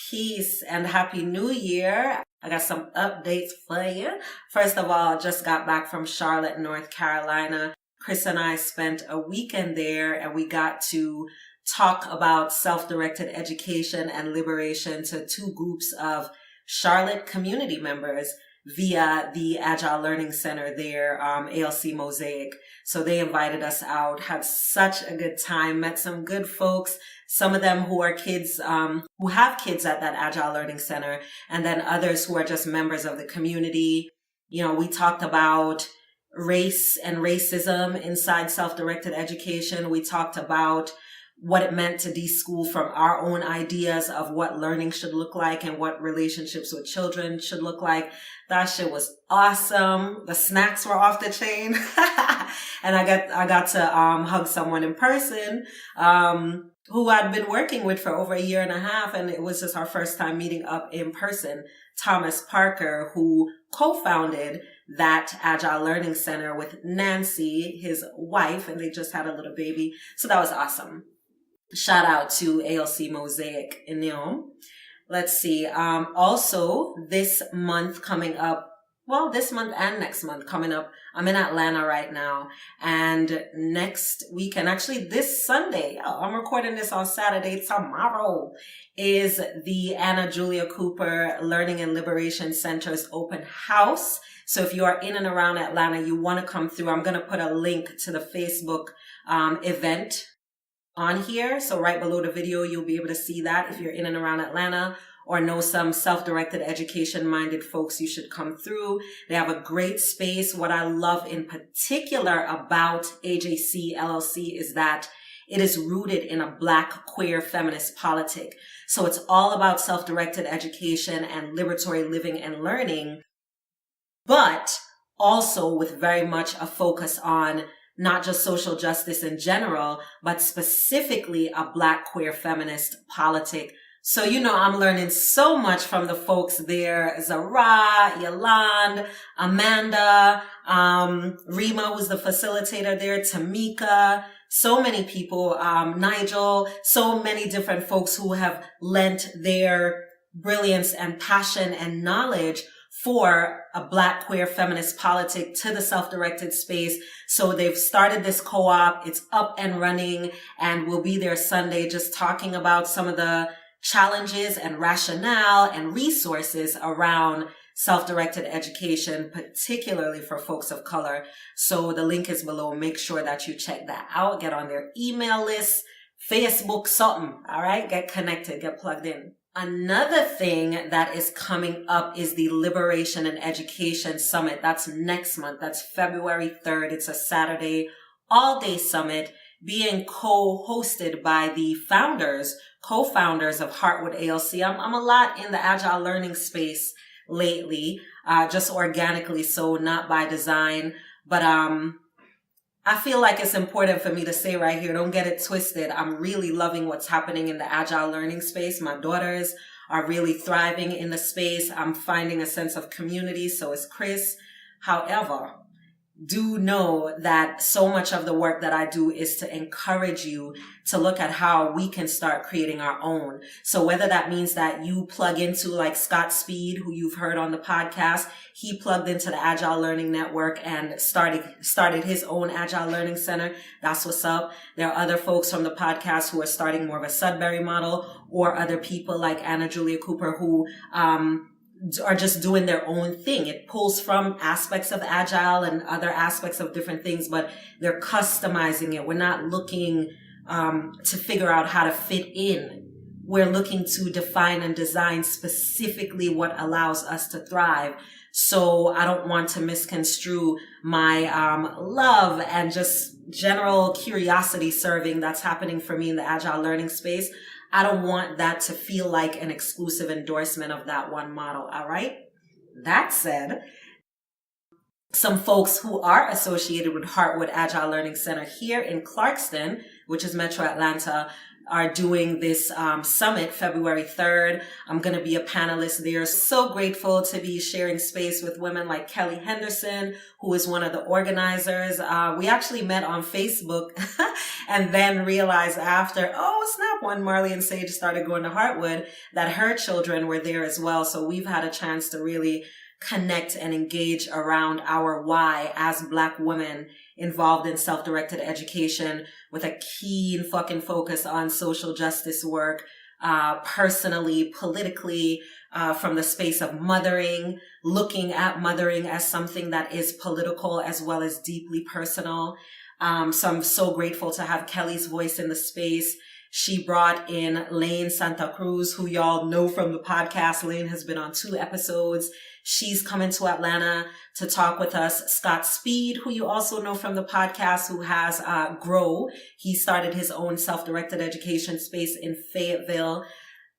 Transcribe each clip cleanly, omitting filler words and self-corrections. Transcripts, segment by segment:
Peace and Happy New Year. I got some updates for you. First of all, just got back from Charlotte, North Carolina. Chris and I spent a weekend there and we got to talk about self-directed education and liberation to two groups of Charlotte community members via the Agile Learning Center there, ALC Mosaic. So they invited us out, had such a good time, met some good folks, some of them who are kids, who have kids at that Agile Learning Center, and then others who are just members of the community. You know, we talked about race and racism inside self-directed education. We talked about what it meant to de-school from our own ideas of what learning should look like and what relationships with children should look like. That shit was awesome. The snacks were off the chain. And I got to hug someone in person who I'd been working with for over a year and a half, and it was just our first time meeting up in person. Thomas Parker, who co-founded that Agile Learning Center with Nancy, his wife, and they just had a little baby. So that was awesome. Shout out to ALC Mosaic in Neom. Let's see. Also, this month coming up, well, this month and next month coming up, I'm in Atlanta right now. And next weekend, actually this Sunday, I'm recording this on Saturday, tomorrow, is the Anna Julia Cooper Learning and Liberation Center's open house. So if you are in and around Atlanta, you want to come through, I'm going to put a link to the Facebook event on here. So right below the video, you'll be able to see that. If you're in and around Atlanta or know some self-directed education minded folks, you should come through. They have a great space. What I love in particular about AJC LLC is that it is rooted in a Black queer feminist politic. So it's all about self-directed education and liberatory living and learning, but also with very much a focus on not just social justice in general, but specifically a Black queer feminist politic. So, you know, I'm learning so much from the folks there. Zara, Yolande, Amanda, Rima was the facilitator there, Tamika, so many people, Nigel, so many different folks who have lent their brilliance and passion and knowledge for a Black queer feminist politic to the self-directed space. So they've started this co-op. It's up and running, and we'll be there Sunday just talking about some of the challenges and rationale and resources around self-directed education, particularly for folks of color. So the link is below. Make sure that you check that out. Get on their email list, Facebook, something. All right. Get connected, get plugged in. Another thing that is coming up is the Liberation and Education Summit. That's next month. That's February 3rd. It's a Saturday all-day summit being co-hosted by the co-founders of Heartwood ALC. I'm a lot in the Agile learning space lately, just organically, so not by design. But I feel like it's important for me to say right here, don't get it twisted. I'm really loving what's happening in the Agile learning space. My daughters are really thriving in the space. I'm finding a sense of community. So is Chris. However, do know that so much of the work that I do is to encourage you to look at how we can start creating our own. So whether that means that you plug into like Scott Speed, who you've heard on the podcast, he plugged into the Agile Learning Network and started his own Agile Learning Center. That's what's up. There are other folks from the podcast who are starting more of a Sudbury model, or other people like Anna Julia Cooper who, are just doing their own thing. It pulls from aspects of Agile and other aspects of different things, but they're customizing it. We're not looking to figure out how to fit in. We're looking to define and design specifically what allows us to thrive. So I don't want to misconstrue my love and just general curiosity serving that's happening for me in the Agile learning space. I don't want that to feel like an exclusive endorsement of that one model. All right. That said, some folks who are associated with Heartwood Agile Learning Center here in Clarkston, which is Metro Atlanta, are doing this summit February 3rd. I'm going to be a panelist there. So grateful to be sharing space with women like Kelly Henderson, who is one of the organizers. We actually met on Facebook and then realized after, oh snap, when Marley and Sage started going to Heartwood, that her children were there as well. So we've had a chance to really connect and engage around our why as Black women involved in self-directed education, with a keen fucking focus on social justice work, personally, politically, from the space of mothering, looking at mothering as something that is political as well as deeply personal. So I'm so grateful to have Kelly's voice in the space. She brought in Lane Santa Cruz, who y'all know from the podcast. Lane has been on 2 episodes. She's coming to Atlanta to talk with us. Scott Speed, who you also know from the podcast, who has Grow. He started his own self-directed education space in Fayetteville.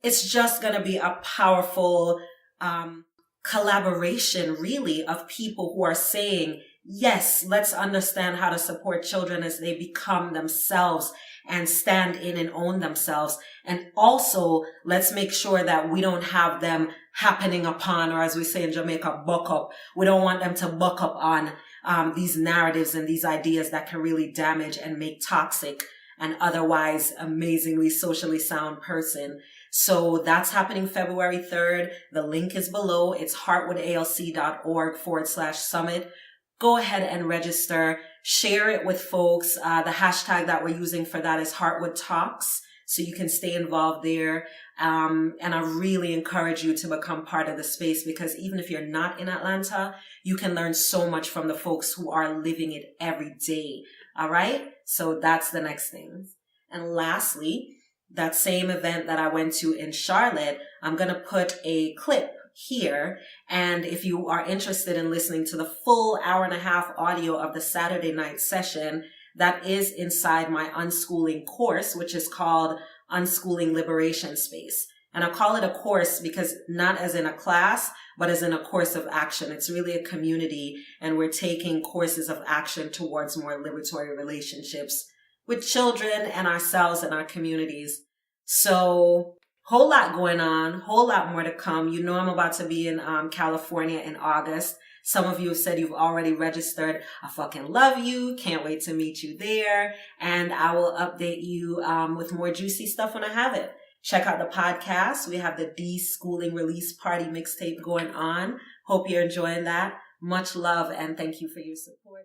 It's just going to be a powerful collaboration, really, of people who are saying, yes, let's understand how to support children as they become themselves and stand in and own themselves. And also, let's make sure that we don't have them happening upon, or as we say in Jamaica, buck up. We don't want them to buck up on these narratives and these ideas that can really damage and make toxic an otherwise amazingly socially sound person. So that's happening February 3rd. The link is below. It's heartwoodalc.org/summit. Go ahead and register. Share it with folks. The hashtag that we're using for that is Heartwood Talks. So you can stay involved there. And I really encourage you to become part of the space, because even if you're not in Atlanta, you can learn so much from the folks who are living it every day. All right. So that's the next thing. And lastly, that same event that I went to in Charlotte, I'm going to put a clip here. And if you are interested in listening to the full hour-and-a-half audio of the Saturday night session, that is inside my Unschooling course, which is called Unschooling Liberation Space. And I call it a course because not as in a class, but as in a course of action. It's really a community, and we're taking courses of action towards more liberatory relationships with children and ourselves and our communities. So whole lot going on, whole lot more to come. You know, I'm about to be in California in August. Some of you have said you've already registered. I fucking love you. Can't wait to meet you there. And I will update you with more juicy stuff when I have it. Check out the podcast. We have the De-Schooling Release Party mixtape going on. Hope you're enjoying that. Much love and thank you for your support.